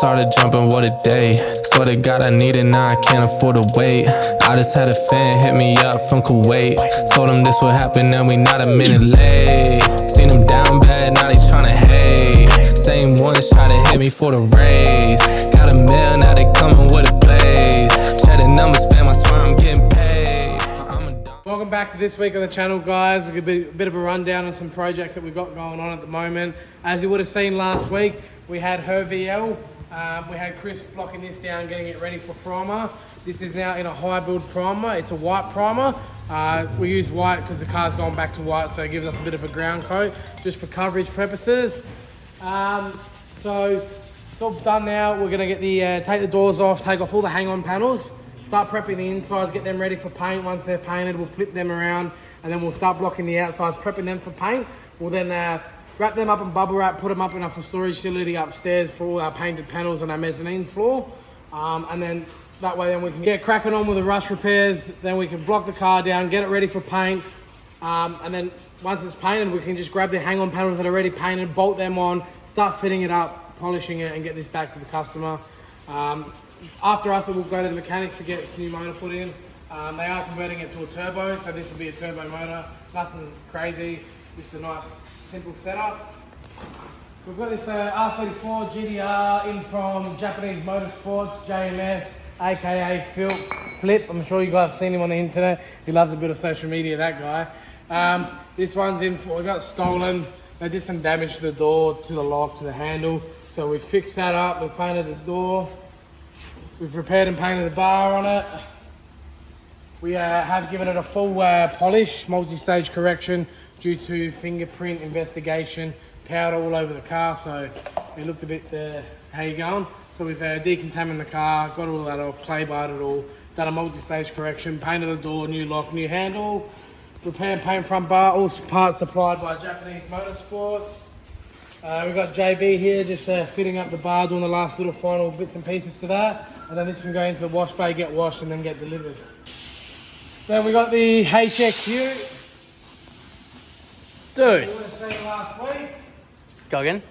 started jumping, what a day. Swear to God I need it, now I can't afford to wait. I just had a fan hit me up from Kuwait. Told him this would happen and we not a minute late. Seen him down bad, now they tryna hate. Same ones try to hit me for the raise. Got a mill, now they coming with a blaze. Check the numbers, fam, I swear I'm getting paid. Welcome back to this week on the channel, guys. We'll give a bit of a rundown on some projects that we've got going on at the moment. As you would have seen last week, we had her VL. We had Chris blocking this down, getting it ready for primer. This is now in a high build primer. It's a white primer. We use white because the car's gone back to white, so it gives us a bit of a ground coat just for coverage purposes. So it's all done now. We're gonna get the take the doors off, take off all the hang-on panels, start prepping the insides, get them ready for paint. Once they're painted, we'll flip them around, and then we'll start blocking the outsides, prepping them for paint. We'll then wrap them up in bubble wrap, put them up in a storage facility upstairs for all our painted panels on our mezzanine floor. And then that way then we can get cracking on with the rust repairs. Then we can block the car down, get it ready for paint. And then once it's painted, we can just grab the hang-on panels that are already painted, bolt them on, start fitting it up, polishing it, and get this back to the customer. After us, we'll go to the mechanics to get this new motor put in. They are converting it to a turbo, so this will be a turbo motor. Nothing crazy, just a nice simple setup. We've got this R34 GT-R in from Japanese Motorsports, JMF, aka Flip. I'm sure you guys have seen him on the internet. He loves a bit of social media, that guy. This one's in for, we got stolen. They did some damage to the door, to the lock, to the handle. So we fixed that up, we painted the door. We've repaired and painted the bar on it. We have given it a full polish, multi-stage correction due to fingerprint investigation, powder all over the car, so it looked a bit, how you going? So we've decontaminated the car, got all that off, clay barred it all, done a multi-stage correction, painted the door, new lock, new handle, repair and paint front bar, all parts supplied by Japanese Motorsports. We've got JB here just fitting up the bar, doing the last little final bits and pieces to that, and then this can go into the wash bay, get washed, and then get delivered. Then we got the HXU. Dude. You would have seen last week. Go again.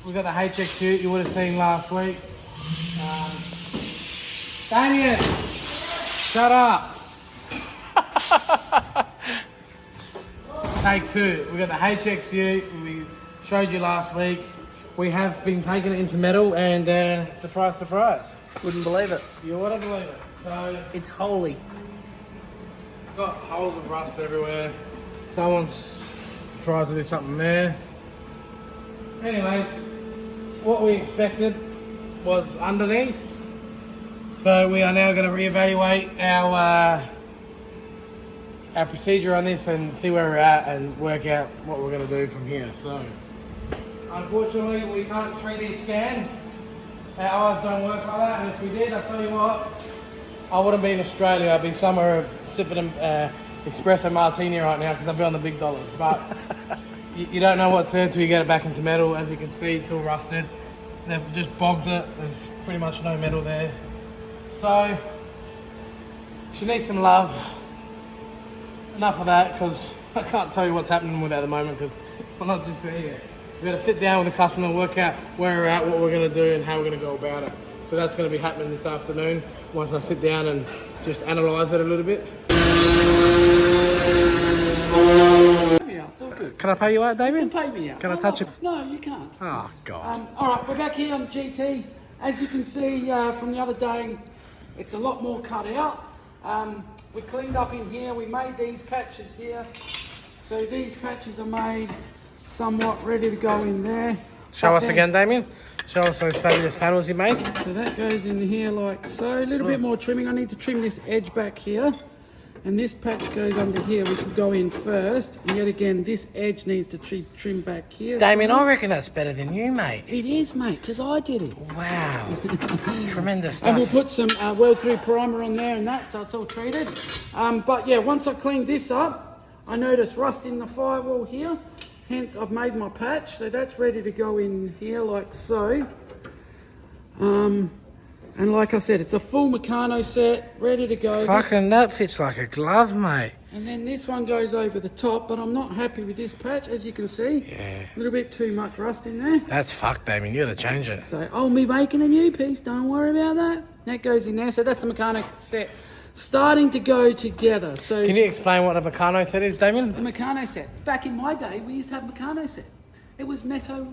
We got the HXU you would have seen last week. Damien, shut up. Take two. We got the HXU. We showed you last week. We have been taking it into metal, and surprise, surprise. Wouldn't believe it. You wouldn't believe it. So it's holy. It's got holes of rust everywhere. Someone's tried to do something there. Anyways, what we expected was underneath. So we are now going to reevaluate our procedure on this and see where we're at and work out what we're going to do from here. So, unfortunately, we can't 3D scan. Our eyes don't work like that, and if we did, I tell you what, I wouldn't be in Australia. I'd be somewhere sipping espresso martini right now because I'd be on the big dollars. But you don't know what's there until you get it back into metal. As you can see, it's all rusted. They've just bogged it. There's pretty much no metal there. So she needs some love. Enough of that, because I can't tell you what's happening with that at the moment because I'm not just there yet. We've got to sit down with the customer and work out where we're at, what we're going to do, and how we're going to go about it. So that's going to be happening this afternoon once I sit down and just analyse it a little bit. Yeah, it's all good. Can I pay you out, Damien? You can pay me out. Can I touch it? No, you can't. Oh, God. All right, we're back here on the GT. As you can see from the other day, it's a lot more cut out. We cleaned up in here. We made these patches here. So these patches are made somewhat ready to go in there. Show us again, Damien. Show us those fabulous panels you made. So that goes in here like so. A little bit more trimming. I need to trim this edge back here. And this patch goes under here, which will go in first. And yet again, this edge needs to trim back here. Damien, I reckon that's better than you, mate. It is, mate, because I did it. Wow. Tremendous stuff. And we'll put some Weld 3 primer on there and that, so it's all treated. But yeah, once I cleaned this up, I noticed rust in the firewall here. Hence, I've made my patch. So that's ready to go in here like so. And like I said, it's a full Meccano set, ready to go. Fucking that fits like a glove, mate. And then this one goes over the top, but I'm not happy with this patch, as you can see. Yeah. A little bit too much rust in there. That's fucked, Damien. You gotta change it. So I'll be making a new piece, don't worry about that. That goes in there, so that's the mechanic set. Starting to go together. So Can you explain what a Meccano set is, Damien? the Meccano set. Back in my day, we used to have Meccano set. It was metal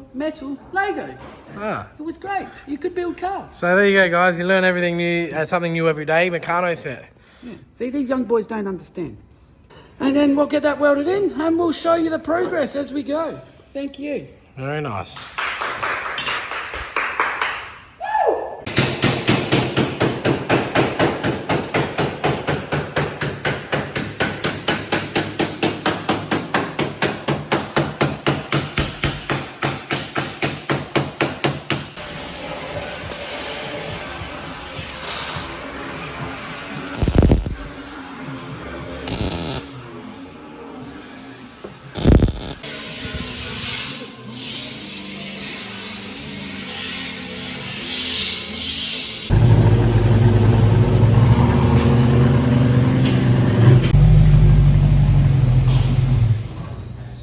Lego. Ah. It was great. You could build cars. So there you go, guys. You learn everything new, something new every day. Meccano set. Yeah. See, these young boys don't understand. And then we'll get that welded in and we'll show you the progress as we go. Thank you. Very nice.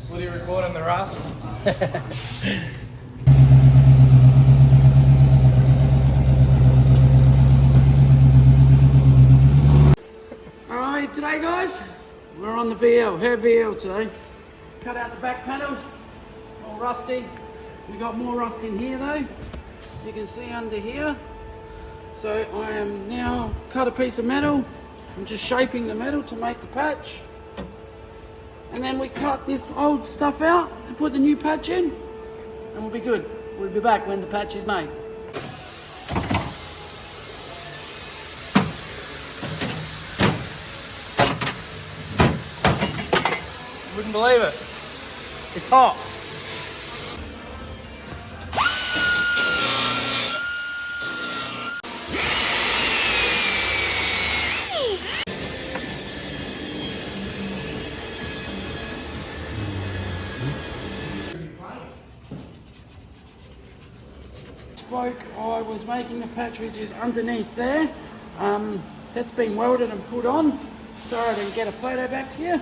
What are you recording, the rust? Alright, today guys, we're on the VL, her VL today. Cut out the back panel, all rusty. We got more rust in here though, as you can see under here. So I am now cut a piece of metal. I'm just shaping the metal to make the patch. And then we cut this old stuff out and put the new patch in, and we'll be good. We'll be back when the patch is made. Wouldn't believe it. It's hot. I was making the patch which is underneath there. That's been welded and put on. Sorry I didn't get a photo back to you,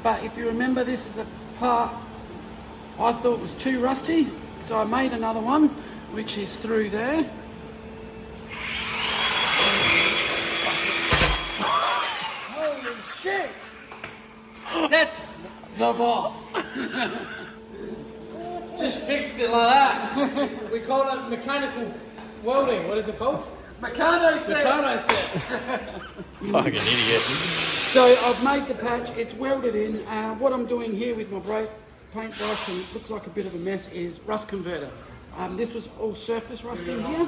but if you remember, this is the part I thought was too rusty, so I made another one which is through there. Holy shit! That's the boss. Just fixed it like that. We call it mechanical welding. What is it called? Meccano set. Meccano set. Fucking idiot. So I've made the patch, it's welded in. What I'm doing here with my brake paintbrush, and it looks like a bit of a mess, is rust converter. This was all surface rust in here.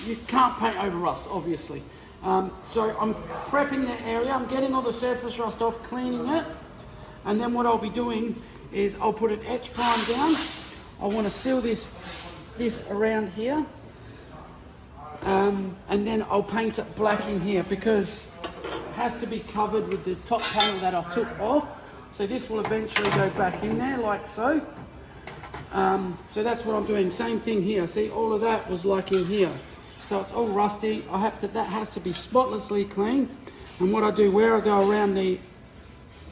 You can't paint over rust, obviously. So I'm prepping the area, I'm getting all the surface rust off, cleaning it, and then what I'll be doing is I'll put an etch prime down. I want to seal this around here, and then I'll paint it black in here because it has to be covered with the top panel that I took off. So this will eventually go back in there like so. So that's what I'm doing. Same thing here. See, all of that was like in here. So it's all rusty. That has to be spotlessly clean. And what I do, where I go around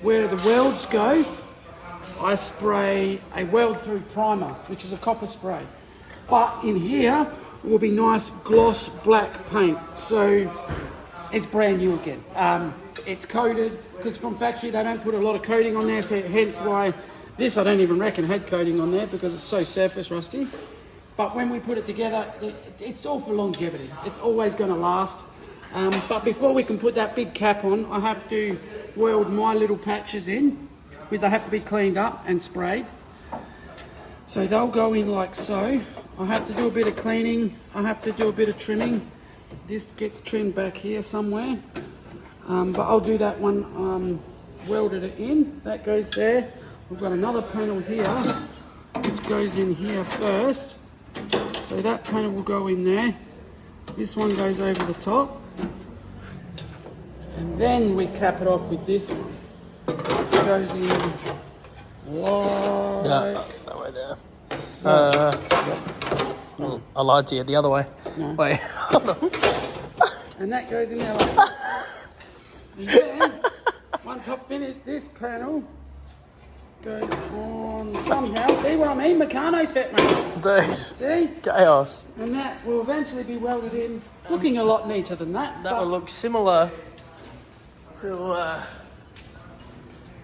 where the welds go, I spray a weld through primer, which is a copper spray. But in here will be nice gloss black paint. So it's brand new again. It's coated, because from factory they don't put a lot of coating on there, so hence why this I don't even reckon had coating on there, because it's so surface rusty. But when we put it together, it's all for longevity. It's always going to last. But before we can put that big cap on, I have to weld my little patches in. They have to be cleaned up and sprayed. So they'll go in like so. I have to do a bit of cleaning. I have to do a bit of trimming. This gets trimmed back here somewhere. But I'll do that one, welded it in. That goes there. We've got another panel here, which goes in here first. So that panel will go in there. This one goes over the top. And then we cap it off with this one. It goes in like... That way there. I lied to you, the other way. No. Wait. And that goes in there like that. And then, once I've finished this panel, goes on somehow. See what I mean? Meccano set, mate. Dude, See? chaos. And that will eventually be welded in, looking a lot neater than that. That will look similar to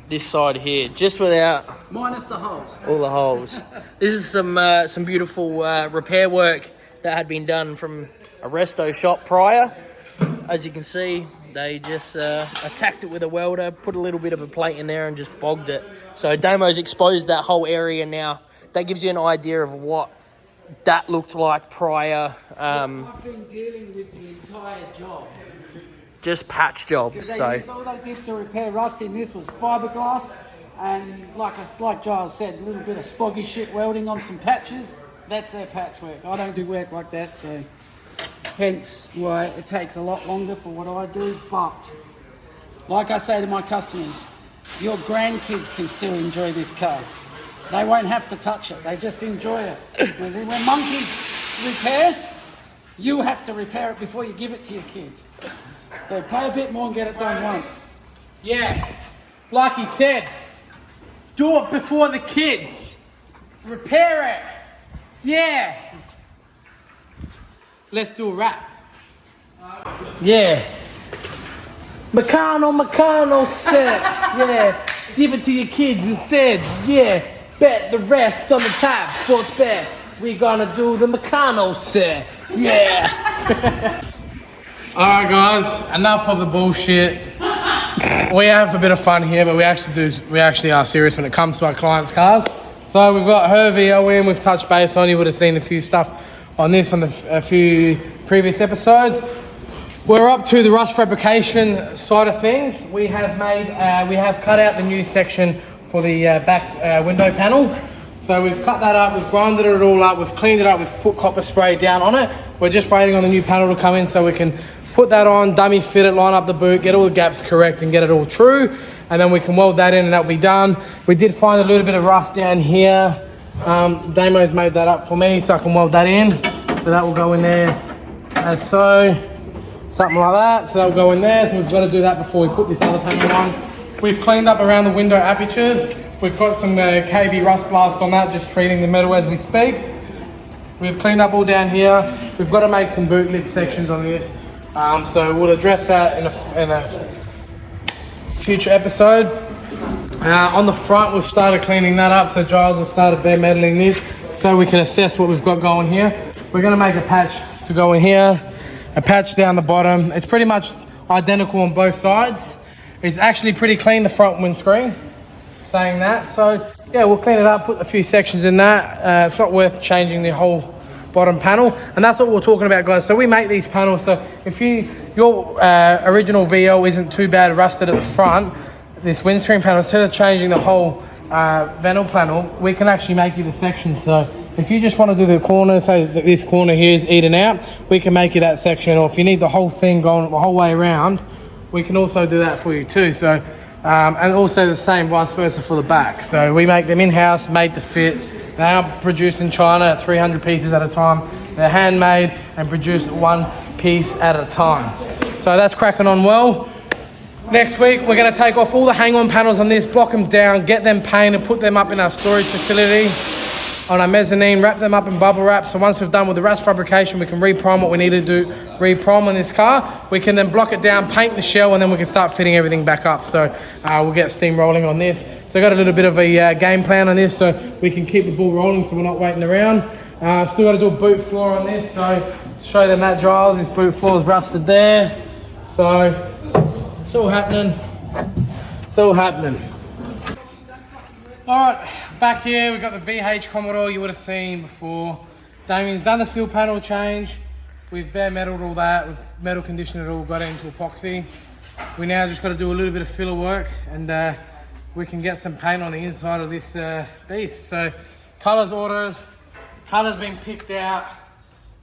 this side here, just without minus the holes. all the holes. This is some beautiful repair work that had been done from a resto shop prior. As you can see, they just attacked it with a welder, put a little bit of a plate in there and just bogged it. So Damo's exposed that whole area now. That gives you an idea of what that looked like prior. I've been dealing with the entire job. Just patch jobs. So All they did to repair rust in this was fiberglass and, like Giles said, a little bit of spoggy shit welding on some patches. That's their patch work. I don't do work like that, so hence why it takes a lot longer for what I do. But like I say to my customers, your grandkids can still enjoy this car. They won't have to touch it. They just enjoy it. When monkeys repair, you have to repair it before you give it to your kids. So pay a bit more and get it done once. Yeah, like he said, do it before the kids. Repair it. Yeah. Let's do a rap. Yeah. Meccano set. Yeah. Give it to your kids instead. Yeah. Bet the rest on the top. Sports bet. We're gonna do the Meccano set. Yeah. Alright guys, enough of the bullshit. We have a bit of fun here, but we actually are serious when it comes to our clients' cars. So we've got her VO in, we've touched base on, you would have seen a few stuff on this on a few previous episodes. We're up to the rust fabrication side of things. We have cut out the new section for the back window panel. So we've cut that up, we've grinded it all up, we've cleaned it up, we've put copper spray down on it. We're just waiting on the new panel to come in so we can put that on, dummy fit it, line up the boot, get all the gaps correct and get it all true. And then we can weld that in and that'll be done. We did find a little bit of rust down here. Damo's made that up for me so I can weld that in. So that will go in there as so. Something like that, so that'll go in there. So we've got to do that before we put this other panel on. We've cleaned up around the window apertures. We've got some KB rust blast on that, just treating the metal as we speak. We've cleaned up all down here. We've got to make some boot lip sections on this. So we'll address that in a future episode. On the front, we've started cleaning that up. So Giles has started bare metaling this so we can assess what we've got going here. We're going to make a patch to go in here, a patch down the bottom. It's pretty much identical on both sides. It's actually pretty clean, the front windscreen, saying that. So yeah, we'll clean it up, put a few sections in that. It's not worth changing the whole bottom panel, and that's what we're talking about, guys. So we make these panels, so if your original VO isn't too bad rusted at the front, this windscreen panel, instead of changing the whole vinyl panel, we can actually make you the section. So if you just want to do the corner, say that this corner here is eaten out, we can make you that section. Or if you need the whole thing going the whole way around, we can also do that for you too. So and also the same vice versa for the back. So we make them in-house, made to fit. They are produced in China at 300 pieces at a time. They're handmade and produced one piece at a time. So that's cracking on well. Next week, we're going to take off all the hang-on panels on this, block them down, get them painted, put them up in our storage facility on our mezzanine, wrap them up in bubble wrap. So once we've done with the rust fabrication, we can reprime what we need to do, reprime on this car. We can then block it down, paint the shell, and then we can start fitting everything back up. So we'll get steam rolling on this. So I got a little bit of a game plan on this so we can keep the ball rolling so we're not waiting around. Still got to do a boot floor on this, so show them that, Giles. This boot floor is rusted there. So it's all happening. It's all happening. All right, back here we've got the VH Commodore you would have seen before. Damien's done the steel panel change. We've bare metaled all that. We've metal conditioned it all, got it into epoxy. We now just got to do a little bit of filler work and we can get some paint on the inside of this beast. So colours ordered, colours been picked out.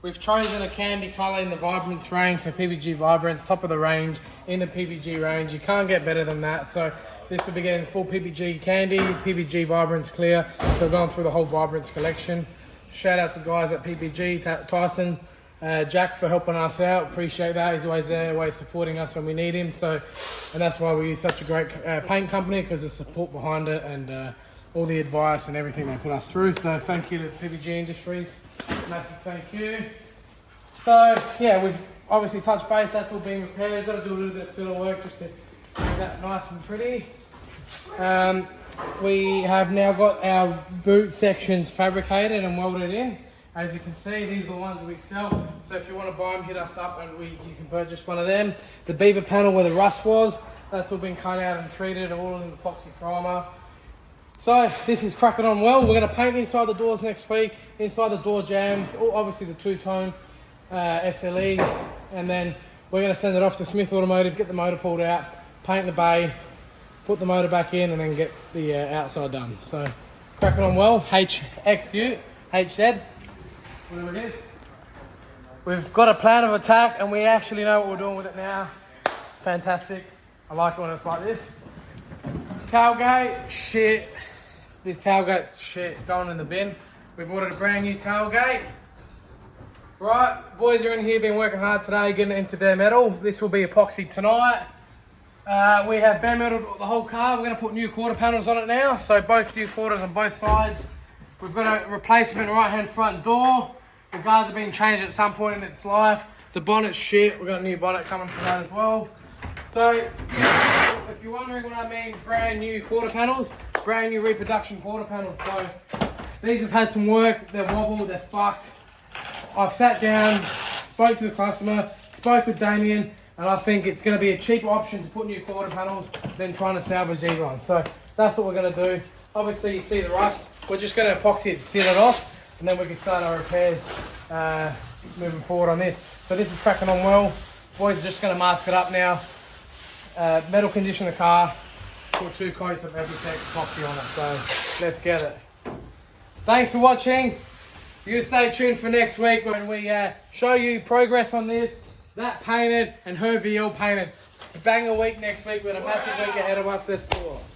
We've chosen a candy colour in the Vibrance range, so PPG Vibrance, top of the range, in the PPG range. You can't get better than that. So this will be getting full PPG candy, PPG Vibrance clear. So we're going through the whole Vibrance collection. Shout out to guys at PPG, Tyson, Jack for helping us out. Appreciate that. He's always there, always supporting us when we need him. So, and that's why we use such a great paint company, because the support behind it and all the advice and everything they put us through. So thank you to PPG Industries. Massive thank you. So yeah, we've obviously touched base. That's all been repaired. Got to do a little bit of filler work just to make that nice and pretty. We have now got our boot sections fabricated and welded in. As you can see, these are the ones that we sell. So if you want to buy them, hit us up and you can purchase one of them. The beaver panel where the rust was, that's all been cut out and treated, all in epoxy primer. So this is cracking on well. We're going to paint inside the doors next week, inside the door jambs, obviously the two-tone SLE, and then we're going to send it off to Smith Automotive, get the motor pulled out, paint the bay, put the motor back in, and then get the outside done. So cracking on well. HXU, HZ, whatever it is. We've got a plan of attack and we actually know what we're doing with it now. Fantastic. I like it when it's like this. Tailgate, shit. This tailgate's shit, going in the bin. We've ordered a brand new tailgate. Right, boys are in here, been working hard today, getting it into bare metal. This will be epoxy tonight. We have bare metal the whole car. We're going to put new quarter panels on it now. So both new quarters on both sides. We've got a replacement right hand front door. The guards have been changed at some point in its life. The bonnet's shit. We've got a new bonnet coming for that as well. So if you're wondering what I mean, brand new quarter panels, brand new reproduction quarter panels. So these have had some work. They're wobbled, they're fucked. I've sat down, spoke to the customer, spoke with Damien, and I think it's going to be a cheaper option to put new quarter panels than trying to salvage these ones. So that's what we're going to do. Obviously you see the rust. We're just going to epoxy it to seal it off, and then we can start our repairs moving forward on this. So this is cracking on well. Boys are just going to mask it up now. Metal condition the car, put 2 coats of Evertech epoxy on it. So let's get it. Thanks for watching. You stay tuned for next week when we show you progress on this, that painted and her VL painted. A banger week next week with a massive week ahead of us. Let's pull off.